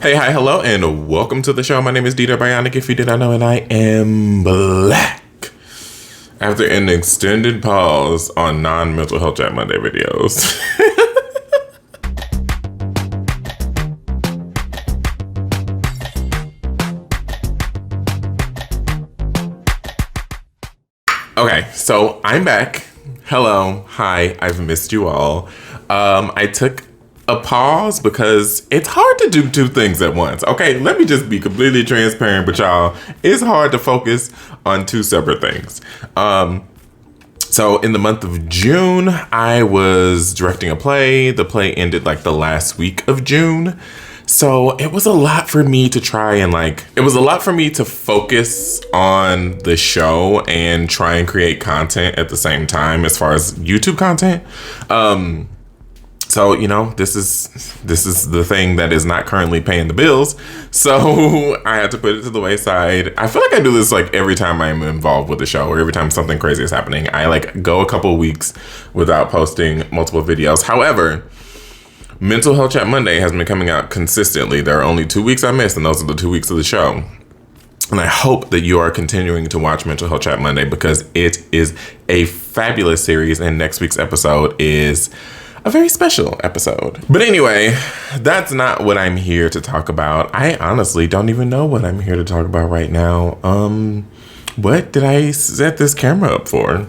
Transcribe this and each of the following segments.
Hey, hi, hello, and welcome to the show. My name is DDare Bionic, if you did not know, and I am black. After an extended pause on non-mental health chat Monday videos. Okay, so I'm back. Hello, hi, I've missed you all. I took a pause because it's hard to do two things at once. Okay, let me just be completely transparent with y'all. It's hard to focus on two separate things. So in the month of June, I was directing a play. The play ended like the last week of June. So it was a lot for me to try and it was a lot for me to focus on the show and try and create content at the same time as far as YouTube content. So, this is the thing that is not currently paying the bills. So I had to put it to the wayside. I feel like I do this every time I'm involved with the show or every time something crazy is happening. I go a couple weeks without posting multiple videos. However, Mental Health Chat Monday has been coming out consistently. There are only 2 weeks I missed, and those are the 2 weeks of the show. And I hope that you are continuing to watch Mental Health Chat Monday because it is a fabulous series, and next week's episode is a very special episode. But anyway, that's not what I'm here to talk about. I honestly don't even know what I'm here to talk about right now. What did I set this camera up for?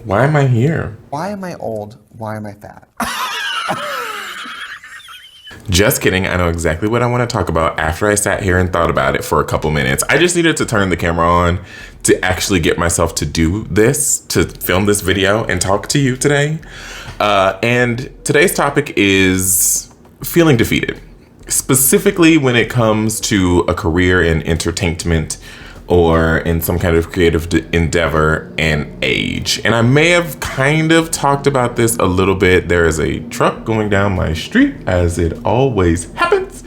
Why am I here? Why am I old? Why am I fat? Just kidding. I know exactly what I want to talk about after I sat here and thought about it for a couple minutes. I just needed to turn the camera on to actually get myself to do this, to film this video and talk to you today. And today's topic is feeling defeated, specifically when it comes to a career in entertainment or in some kind of creative endeavor and age. And I may have kind of talked about this a little bit. There is a truck going down my street, as it always happens.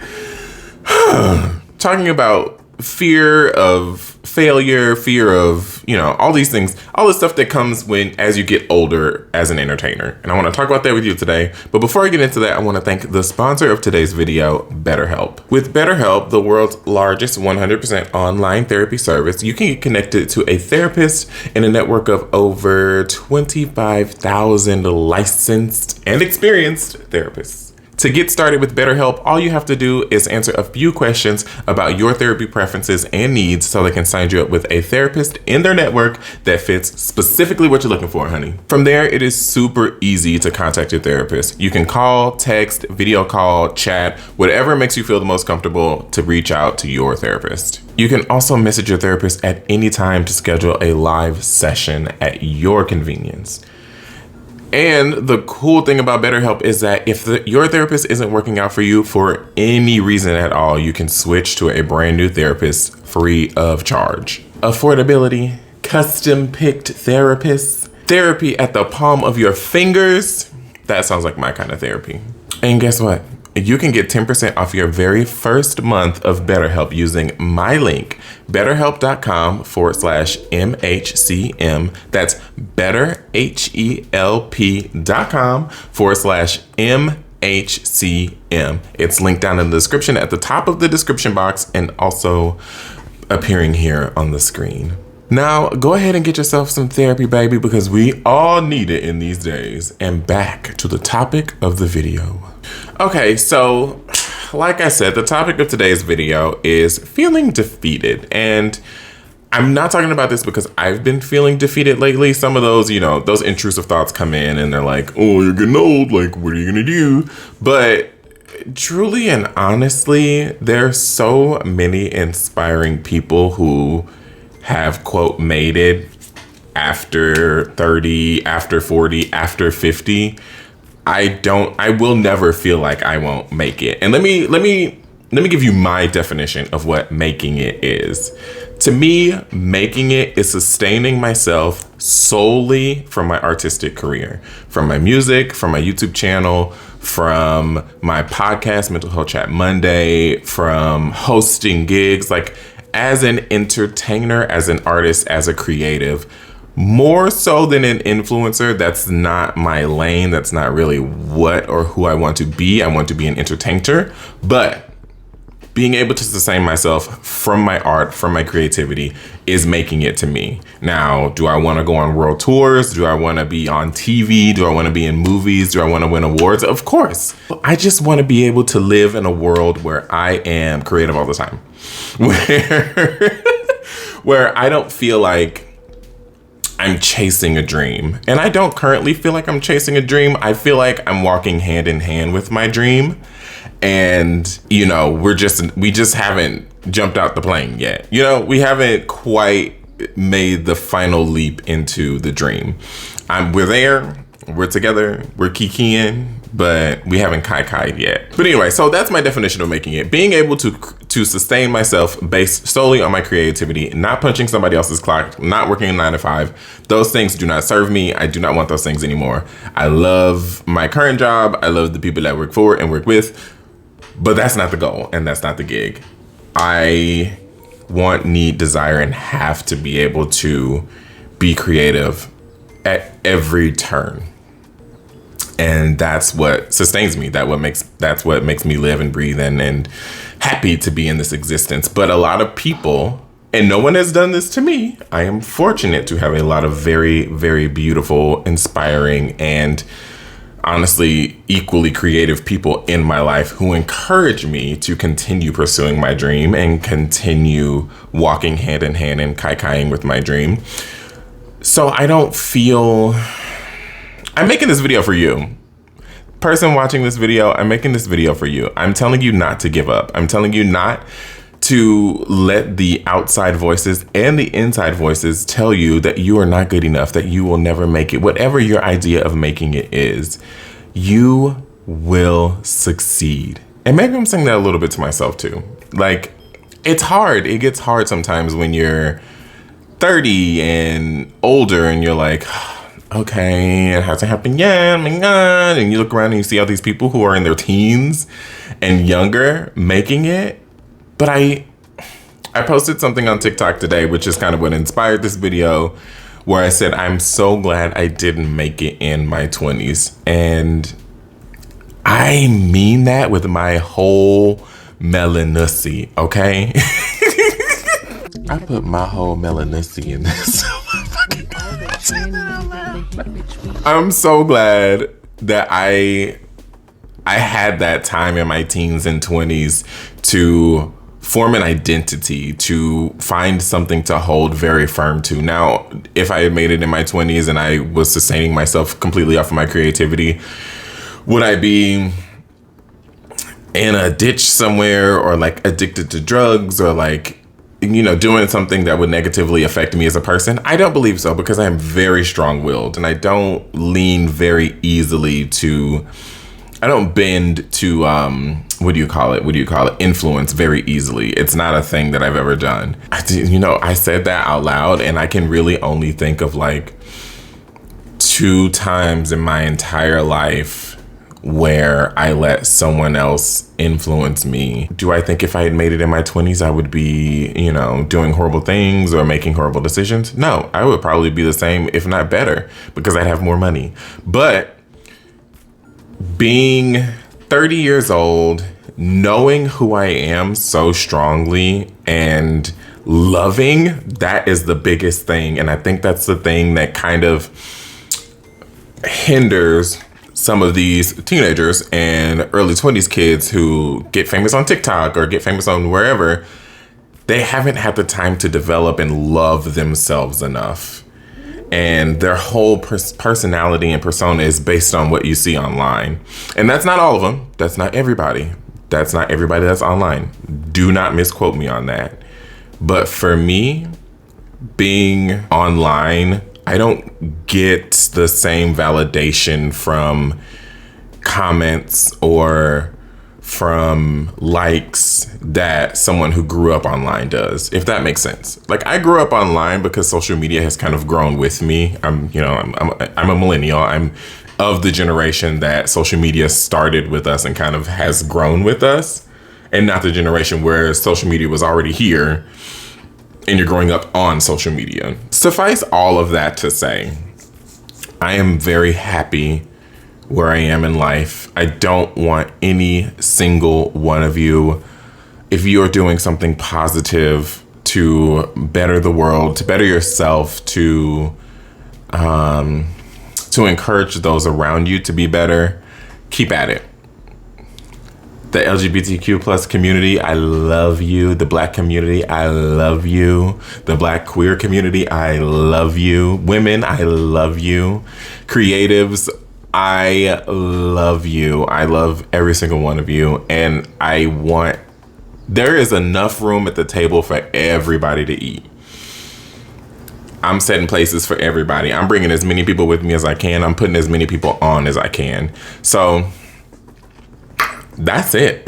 Talking about fear of failure, fear of, all these things, all the stuff that comes as you get older as an entertainer. And I want to talk about that with you today. But before I get into that, I want to thank the sponsor of today's video, BetterHelp. With BetterHelp, the world's largest 100% online therapy service, you can get connected to a therapist in a network of over 25,000 licensed and experienced therapists. To get started with BetterHelp, all you have to do is answer a few questions about your therapy preferences and needs so they can sign you up with a therapist in their network that fits specifically what you're looking for, honey. From there, it is super easy to contact your therapist. You can call, text, video call, chat, whatever makes you feel the most comfortable to reach out to your therapist. You can also message your therapist at any time to schedule a live session at your convenience. And the cool thing about BetterHelp is that if your therapist isn't working out for you for any reason at all, you can switch to a brand new therapist free of charge. Affordability, custom-picked therapists, therapy at the palm of your fingers. That sounds like my kind of therapy. And guess what? You can get 10% off your very first month of BetterHelp using my link, betterhelp.com/MHCM. That's betterhelp.com/MHCM. It's linked down in the description at the top of the description box and also appearing here on the screen. Now, go ahead and get yourself some therapy, baby, because we all need it in these days. And back to the topic of the video. Okay, so like I said, the topic of today's video is feeling defeated. And I'm not talking about this because I've been feeling defeated lately. Some of those, those intrusive thoughts come in and they're like, oh, you're getting old. What are you going to do? But truly and honestly, there's so many inspiring people who have, quote, made it after 30, after 40, after 50. I will never feel like I won't make it. And let me give you my definition of what making it is. To me, making it is sustaining myself solely from my artistic career, from my music, from my YouTube channel, from my podcast, Mental Health Chat Monday, from hosting gigs, as an entertainer, as an artist, as a creative. More so than an influencer, that's not my lane. That's not really what or who I want to be. I want to be an entertainer. But being able to sustain myself from my art, from my creativity, is making it to me. Now, do I want to go on world tours? Do I want to be on TV? Do I want to be in movies? Do I want to win awards? Of course. I just want to be able to live in a world where I am creative all the time. Where I don't feel like I'm chasing a dream. And I don't currently feel like I'm chasing a dream. I feel like I'm walking hand in hand with my dream. And, you know, we just haven't jumped out the plane yet. You know, we haven't quite made the final leap into the dream. We're there, we're together, we're kikiing, but we haven't kai-kai'd yet. But anyway, so that's my definition of making it. Being able to sustain myself based solely on my creativity, not punching somebody else's clock, not working a 9 to 5. Those things do not serve me. I do not want those things anymore. I love my current job. I love the people that I work for and work with. But that's not the goal, and that's not the gig. I want, need, desire, and have to be able to be creative at every turn. And that's what sustains me. That's what makes me live and breathe and happy to be in this existence. But a lot of people, and no one has done this to me, I am fortunate to have a lot of very, very beautiful, inspiring, and honestly, equally creative people in my life who encourage me to continue pursuing my dream and continue walking hand in hand and kai-kaiing with my dream. So I don't feel... I'm making this video for you. Person watching this video, I'm making this video for you. I'm telling you not to give up. I'm telling you not to let the outside voices and the inside voices tell you that you are not good enough, that you will never make it. Whatever your idea of making it is, you will succeed. And maybe I'm saying that a little bit to myself too. Like, it's hard. It gets hard sometimes when you're 30 and older and you're like, okay, it hasn't happened yet, oh my God. And you look around and you see all these people who are in their teens and younger making it. But I posted something on TikTok today, which is kind of what inspired this video, where I said, I'm so glad I didn't make it in my 20s. And I mean that with my whole melanussy, okay? I put my whole melanussy in this. I'm so glad that I had that time in my teens and 20s to form an identity, to find something to hold very firm to. Now, if I had made it in my 20s and I was sustaining myself completely off of my creativity, would I be in a ditch somewhere or like addicted to drugs or like, you know, doing something that would negatively affect me as a person? I don't believe so, because I am very strong-willed and I don't lean very easily to... I don't bend to, influence very easily. It's not a thing that I've ever done. I said that out loud and I can really only think of like 2 times in my entire life where I let someone else influence me. Do I think if I had made it in my 20s, I would be, doing horrible things or making horrible decisions? No, I would probably be the same, if not better, because I'd have more money. But being 30 years old, knowing who I am so strongly and loving, that is the biggest thing. And I think that's the thing that kind of hinders some of these teenagers and early 20s kids who get famous on TikTok or get famous on wherever. They haven't had the time to develop and love themselves enough. And their whole personality and persona is based on what you see online. And that's not all of them. That's not everybody. That's not everybody that's online. Do not misquote me on that. But for me, being online, I don't get the same validation from comments or from likes that someone who grew up online does, if that makes sense. Like, I grew up online because social media has kind of grown with me. I'm a millennial. I'm of the generation that social media started with us and kind of has grown with us, and not the generation where social media was already here and you're growing up on social media. Suffice all of that to say, I am very happy where I am in life. I don't want any single one of you if you're doing something positive to better the world, to better yourself, to encourage those around you to be better, keep at it. The LGBTQ plus community, I love you. The Black community, I love you. The Black queer community, I love you. Women, I love you. Creatives, I love you. I love every single one of you. And there is enough room at the table for everybody to eat. I'm setting places for everybody. I'm bringing as many people with me as I can. I'm putting as many people on as I can. So that's it.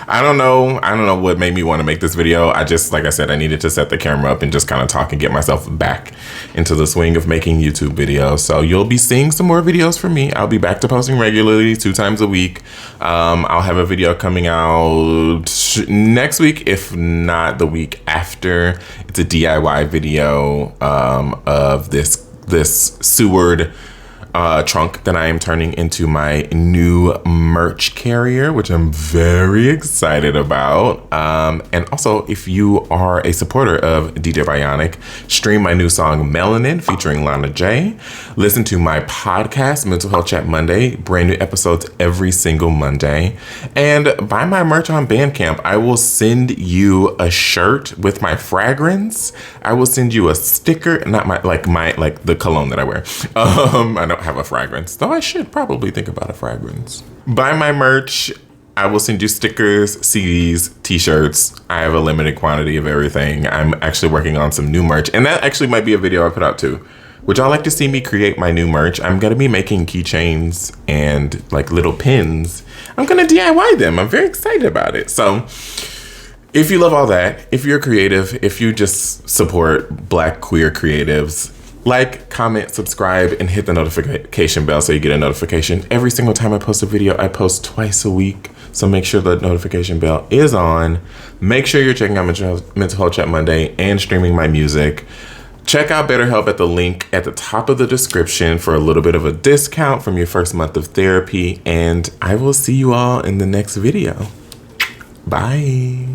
I don't know what made me want to make this video. I just, like I said, I needed to set the camera up and just kind of talk and get myself back into the swing of making YouTube videos. So you'll be seeing some more videos from me. I'll be back to posting regularly 2 times a week. I'll have a video coming out next week, if not the week after. It's a DIY video of this Seward trunk that I am turning into my new merch carrier, which I'm very excited about. And also, if you are a supporter of DDare Bionic, stream my new song Melanin featuring Lana J. Listen to my podcast, Mental Health Chat Monday, brand new episodes every single Monday. And buy my merch on Bandcamp. I will send you a shirt with my fragrance. I will send you a sticker, not like the cologne that I wear. I don't have a fragrance, though I should probably think about a fragrance. Buy my merch. I will send you stickers, CDs, t-shirts. I have a limited quantity of everything. I'm actually working on some new merch, and that actually might be a video I put out too. Would y'all like to see me create my new merch? I'm gonna be making keychains and like little pins. I'm gonna DIY them. I'm very excited about it. So if you love all that, if you're creative, if you just support Black queer creatives, like, comment, subscribe, and hit the notification bell so you get a notification every single time I post a video. I post twice a week, so make sure the notification bell is on. Make sure you're checking out Mental Health Chat Monday and streaming my music. Check out BetterHelp at the link at the top of the description for a little bit of a discount from your first month of therapy. And I will see you all in the next video. Bye.